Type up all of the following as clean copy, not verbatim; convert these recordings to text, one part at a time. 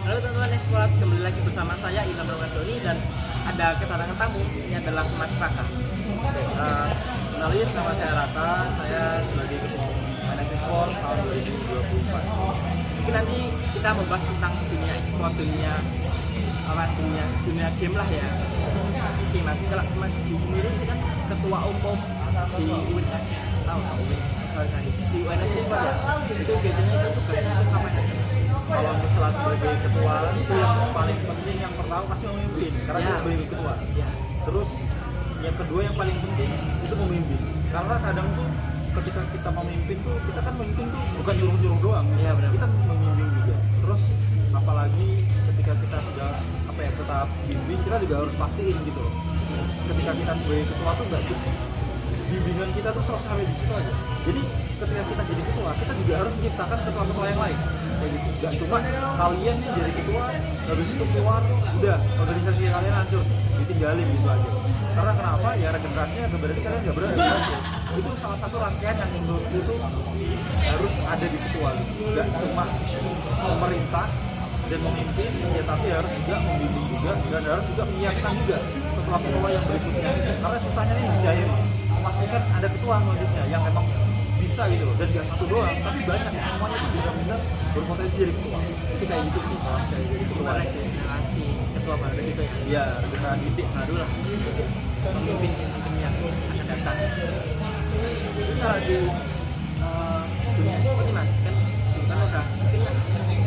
Halo teman-teman Esport, kembali lagi bersama saya Ilham Doni dan ada kedatangan tamu. Ini adalah Mas Raka. Kenalin, nama saya Raka, saya sebagai ketua NXT Sport tahun 2024. Mungkin nanti kita membahas tentang dunia esport, dunia game lah ya. Oke Mas, kalau Mas di sini itu kan ketua umum di UNS, di UNS Esport ya. Itu biasanya itu tugasnya itu ngapain aja? Kalau misalnya sebagai ketua itu yang paling penting yang pertama pasti memimpin, karena Ya. dia sebagai ketua. Ya. Terus yang kedua yang paling penting itu memimpin, karena kadang tuh ketika kita memimpin tuh kita kan memimpin tuh bukan nyuruh-nyuruh doang, Iya, benar. kita membimbing juga. Terus apalagi ketika kita sudah tetap bimbing, kita juga harus pastiin gitu loh. Ketika kita sebagai ketua tuh nggak cukup bimbingan kita tuh selesai di situ aja. Jadi ketika kita jadi ketua, kita juga harus menciptakan ketua-ketua yang lain. Kayak gitu. Gak cuma kalian nih jadi ketua, habis itu keluar, udah organisasi kalian hancur, ditinggalin gitu aja. Karena kenapa? Ya regenerasinya berarti kalian nggak berhasil. Itu salah satu rangkaian yang menurutku itu harus ada di ketua. Gak cuma pemerintah dan memimpin, ya tapi harus juga membimbing juga dan harus juga menyiapkan juga ketua-ketua yang berikutnya. Karena susahnya nih di daerah memastikan ada ketua selanjutnya yang memang bisa gitu loh, dan gak satu doang, tapi banyak, semuanya itu benar-benar berpotensi jadi ketua. Itu kayak gitu sih kalau saya jadi ketua. Regenerasi ketua baru gitu ya. Iya, regenerasi Titik baru lah memimpin tim yang akan datang. Itu kalau di dunia seperti Mas kan dulu kan udah mungkin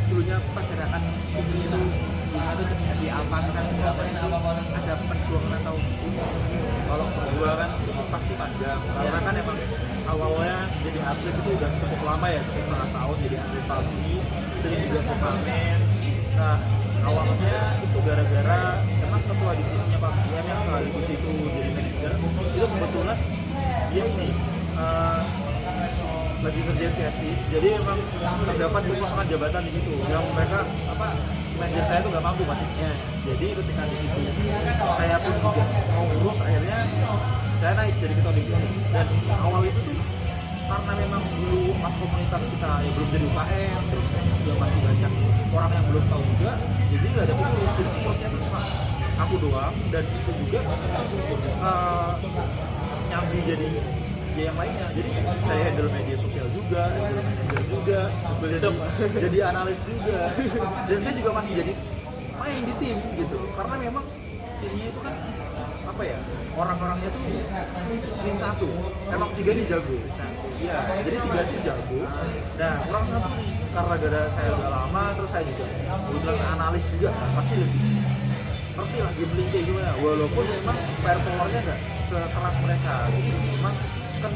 dulunya pergerakan sipil itu di apa sekarang ada perjuangan atau kalau perjuangan sih pasti panjang, karena kan emang awalnya jadi atlet itu udah cukup lama ya, 1,5 tahun jadi atlet PUBG, sering juga turnamen. Nah awalnya itu gara-gara emang ketua divisinya PUBG yang sekaligus itu jadi manajer, itu kebetulan dia ini lagi kerja tesis, jadi emang terdapat kekosongan jabatan di situ yang mereka manajer saya tuh nggak mampu pasti. ya. Jadi ketika di situ saya pun juga mau ngurus, akhirnya saya naik jadi ketua divisi. Dan awal itu tuh karena memang dulu pas komunitas kita ya belum jadi UKM, terus juga masih banyak orang yang belum tahu juga, jadi nggak ada pengurus. Jadi pengurusnya itu cuma aku doang, dan itu juga nyambi jadi yang lainnya. Jadi saya handle media sosial juga, handle manager juga, jadi analis juga, dan saya juga masih jadi main di tim gitu. Karena memang timnya itu kan orang-orangnya tuh tim satu, emang 3 nih jago. Iya, jadi 3 tim jago. Nah kurang satu nih, karena gara saya udah lama, terus saya juga kebetulan analis juga kan, pasti lebih ngerti lah gambling kayak gimana. Walaupun memang firepowernya nggak sekeras mereka, cuman kan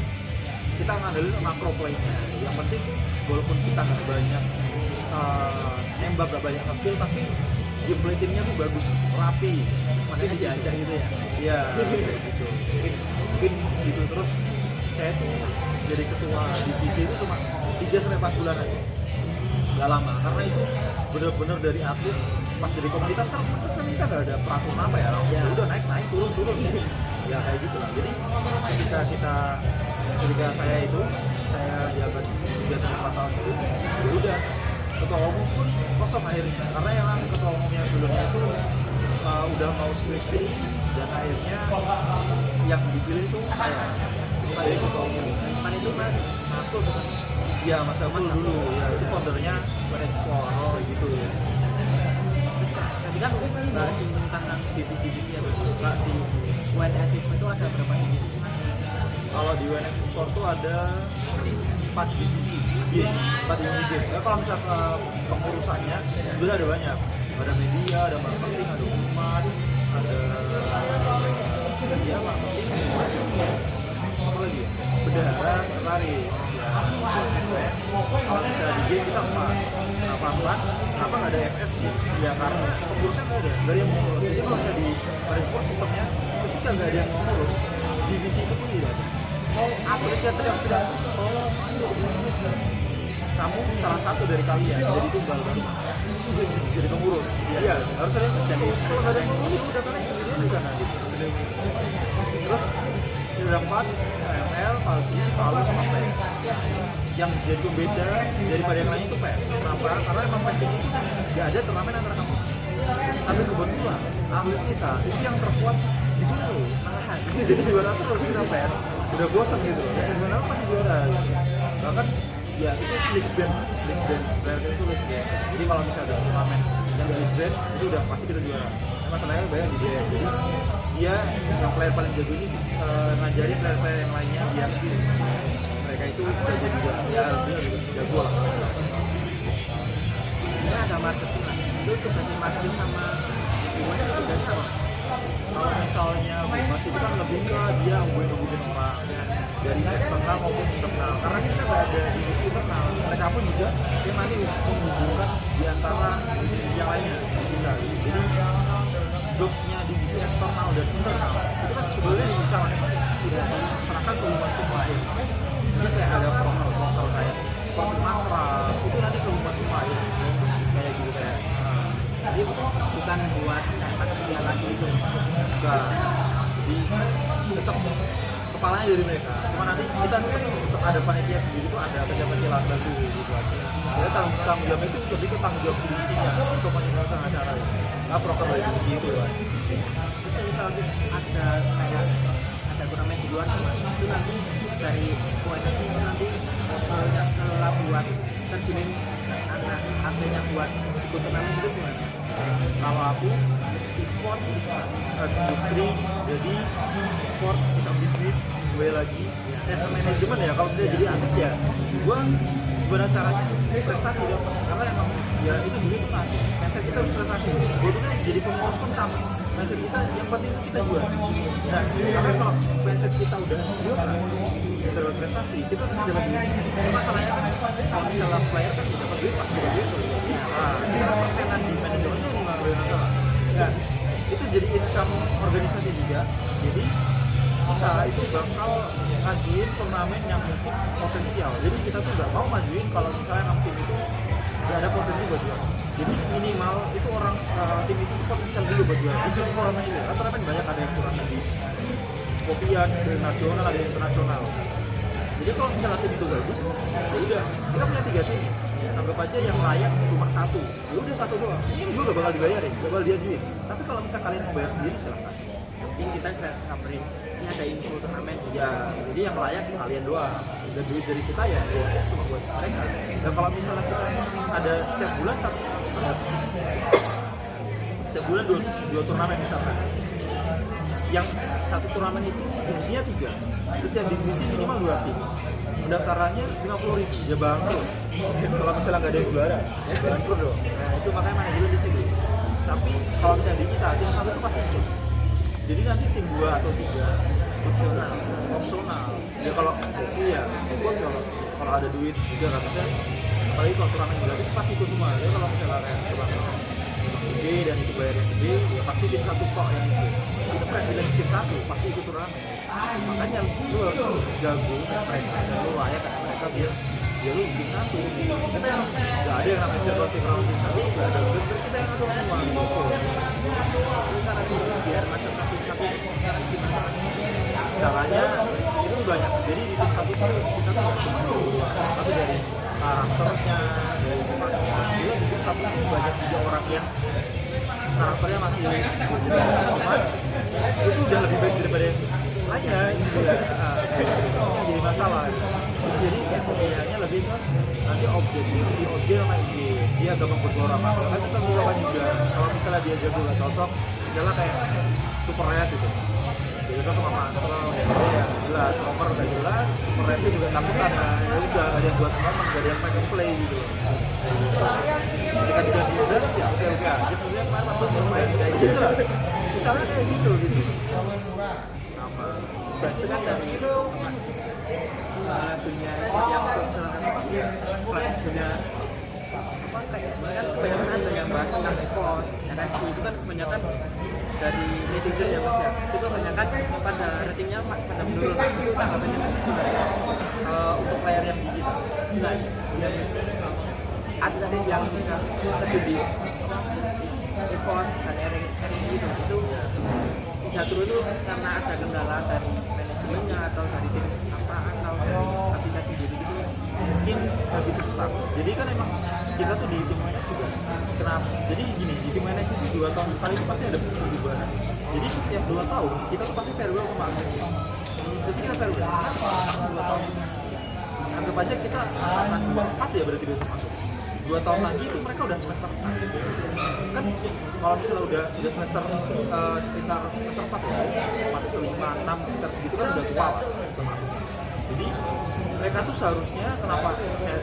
kita ngandelin makro play-nya. Yang penting walaupun kita nggak banyak nembak, nggak banyak nge-kill, tapi gameplay timnya tuh bagus, rapi, makanya diajak gitu ya. iya gitu. Mungkin gitu. Terus saya tuh jadi ketua divisi itu cuma 3-4 bulan aja, nggak lama, karena itu benar-benar dari atlet. Pas dari komunitas kan kita nggak ada peraturan apa ya, langsung Ya. udah naik turun ya kayak gitulah. Jadi ketika saya jabat 3-4 tahun itu, ya udah ketua umum pun kosong akhirnya, karena yang ketua umumnya sebelumnya itu udah mau skripsi, dan akhirnya yang dipilih itu saya sebagai ketua umum. Depan itu Mas aku bukan. Ya Mas Abdul dulu, ya itu foundernya Sport gitu ya. Tadi kan bahas tentang divisi-divisi ya Mas. Kalau di UNS itu ada berapa divisi? Kalau di UNS Sport tuh ada 4 divisi game, 4 divisi game. Ya, kalau misalnya pengurusannya sebenarnya ada banyak. Ada media, ada marketing, ada humas, ada media, marketing, humas, apa lagi ya? Bendahara, sekretaris. Ya, kalau misalnya di game kita 4. Kenapa nggak ada FF sih? Ya karena pengurusnya nggak ada yang mengurus. Jadi kalau misalnya di sport sistemnya, ketika nggak ada yang mengurus, divisi itu pun tidak ada. Mau atletnya teriak-teriak, kamu salah satu dari kalian jadi tunggal baru jadi pengurus. Iya, harus ada yang ngurus. Kalau nggak ada yang ngurus, udah kalian sendiri di sana gitu. Terus ada 4, ML, PUBG, Valor, sama PES. Yang jadi pembeda daripada yang lain itu PES. Kenapa? Karena emang PES ini nggak ada turnamen antar kampus. Tapi kebetulan atlet kita itu yang terkuat di Solo, jadi juara terus kita PS. Udah bosan gitu loh, ya gimana pasti juara. Bahkan ya itu list band player kita itu list band. Jadi kalau misalnya ada turnamen yang di list band itu udah pasti kita juara. Masalahnya bayar di dia, jadi dia yang player paling jago ini ngajarin player-player yang lainnya biar mereka itu jago juga, ya dia jago lah. Ini ada marketing lah, itu tugasnya marketing sama gimana juga sama. Kalau misalnya Bumas itu kan lebih ke dia hubungin orang dari eksternal maupun internal, karena kita nggak ada divisi internal, mereka pun juga yang nanti menghubungkan di antara divisi yang lainnya kita. Jadi jobnya divisi eksternal dan internal itu kan sebenarnya misalnya tidak diserahkan ke Humas semua ya. Jadi kayak ada proker kayak seperti mantra itu nanti ke Humas semua ya. Kayak gitu kayak jadi bukan buat dia lagi itu enggak, jadi tetap kepalanya dari mereka, cuma nanti kita tetap ada panitia sendiri itu ada kecil-kecilan bantu gitu aja. Ya tanggung jawab itu lebih ke tanggung jawab divisinya untuk menyelenggarakan acara itu, nggak proker dari divisi itu kan. bisa misalnya ada kayak ada turnamen di luar sama itu nanti dari UNS itu nanti kelola buat terjunin anak atletnya buat ikut turnamen itu gimana? Kalau aku e-sport industri, jadi e-sport bisa bisnis gue lagi manajemen ya. Kalau bisa jadi atlet ya gue gimana caranya prestasi dong, karena emang ya itu dulu itu kan mindset kita harus prestasi. Gue tuh jadi pengurus pun sama mindset kita, yang penting itu kita juara. Nah, karena kalau mindset kita udah juara kita dapat prestasi, kita pasti dapat duit. Masalahnya kan kalau misalnya player kan dapat duit pasti dapat duit. Nah, kita kan persenan di manajemennya ini nggak boleh masalah. Ya, itu jadi income organisasi juga. Jadi kita itu bakal ngajuin turnamen yang mungkin potensial. Jadi kita tuh nggak mau ngajuin kalau misalnya tim itu nggak ada potensi buat juara. Jadi minimal itu orang tim itu potensial dulu buat juara. Di seluruh turnamen itu, turnamen banyak, ada yang turnamen di kopian, ada yang nasional, ada yang internasional. Jadi kalau misalnya tim itu bagus, ya udah kita punya 3 tim. Anggap aja yang layak cuma 1, ya udah 1 doang. Ini juga gak bakal dibayarin, gak bakal diajuin. Tapi kalau misalnya kalian mau bayar sendiri silahkan. Mungkin kita sudah kabarin ini ada info turnamen. Ya, jadi yang layak kalian doang. Dan duit dari kita ya cuma buat mereka. Dan kalau misalnya kita ada setiap bulan setiap bulan dua turnamen misalkan. Yang satu turnamen itu divisinya 3. Setiap divisi minimal 2 tim. Pendaftarannya 50.000, ya bangkrut. Kalau misalnya nggak ada yang juara, ya bangkrut dong. Nah itu makanya manajemen di sini. Tapi kalau misalnya di kita, tim 1 itu pasti ikut. Jadi nanti tim 2 atau 3 opsional. Ya kalau ya ikut kalau ada duit juga kan bisa. Apalagi kalau turnamen gratis pasti ikut semua. Jadi kalau misalnya kayak turnamen gede dan itu bayarnya gede, ya pasti tim 1 kok yang ikut. Itu privilege tim 1 pasti ikut turnamen. Makanya lu harus jago mereka dan lu layak kan mereka biar ya lu tim 1. Kita yang nggak ada yang namanya circle tim 1, nggak ada. Kita yang ngatur semua. Itu cara dulu biar masuk ke tim 1 gimana? Caranya itu banyak. Jadi di tim 1 itu kita tuh nggak cuma dua, tapi dari karakternya, dari sifatnya. Juga di tim 1 itu banyak juga orang yang karakternya masih cuma itu udah lebih baik daripada yang lainnya. Itu juga jadi masalah. Jadi kayak pemilihannya lebih ke nanti objektif di OG sama IG, dia gampang bergorong apa kan kita kan juga kalau misalnya dia jago gak cocok misalnya kayak super red gitu dia cocok sama Asral ya jelas over udah jelas, super red itu juga takutan ya udah gak ada yang buat ngomong, gak ada yang pegang play gitu ketika diganti dan ya oke aja sebenarnya kemarin masuk bermain kayak gitu lah misalnya kayak gitu Apa? Itu kan dari dunia yang profesional dunia apa kayak sebenarnya kan kebanyakan ada yang bahas tentang EVOS, NFT itu kan kebanyakan dari netizen ya mas ya, itu kebanyakan pada ratingnya pada menurun. Itu tanggapannya untuk player yang digital enggak yang atlet yang terjun di EVOS dan NFT itu bisa turun itu karena ada kendala dari manajemennya atau dari tim apa atau dari aplikasi sendiri gitu mungkin lebih ke staff. Jadi kan emang kita tuh di tim finance juga kena jadi gini, di tim NS itu 2 tahun sekali itu pasti ada perubahan. Jadi setiap 2 tahun kita tuh pasti farewell sama atlet. Terus kita farewell 2 tahun. Anggap aja kita angkatan 24 ya berarti besok masuk. 2 tahun lagi itu mereka udah semester 4 gitu. Kan kalau misalnya udah semester sekitar semester 4 ya, 4 ke 5, 6 sekitar segitu kan udah tua lah kita masuk. Jadi mereka tuh seharusnya, kenapa saya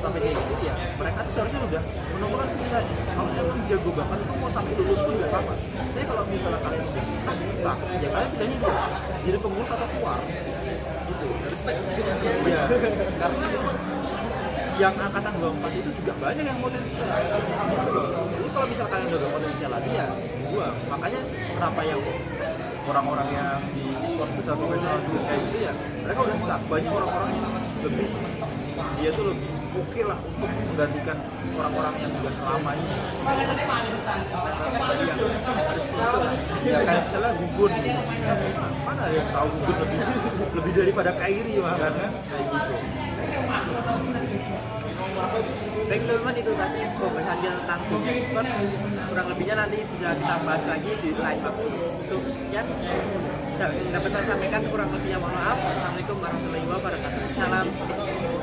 tapi kayak gitu ya, mereka tuh seharusnya udah menemukan pilihannya. Kalau emang jago banget itu mau sampai lulus pun gak apa-apa. Tapi kalau misalnya kalian udah stuck, ya kalian pilihannya dua, jadi pengurus atau keluar gitu. Harus teknis Iya, karena yang angkatan 24 itu juga banyak yang potensial. Jadi kalau misalnya kalian udah potensial lagi ya buang. Makanya kenapa yang orang-orang yang di sport besar profesional juga kayak gitu ya, mereka udah stuck. Banyak orang-orang yang lebih, dia tuh lebih oke lah untuk menggantikan orang-orang yang udah lama ini. Ya kayak misalnya Gugun, mana ada yang tahu Gugun lebih daripada Kairi bahkan kan kayak gitu. Baik teman-teman, itu tadi pembahasan tentang dunia e-sport. Kurang lebihnya nanti bisa kita bahas lagi di lain waktu. Untuk sekian dapat saya sampaikan, kurang lebihnya mohon maaf. Assalamualaikum warahmatullahi wabarakatuh. Salam e-sport.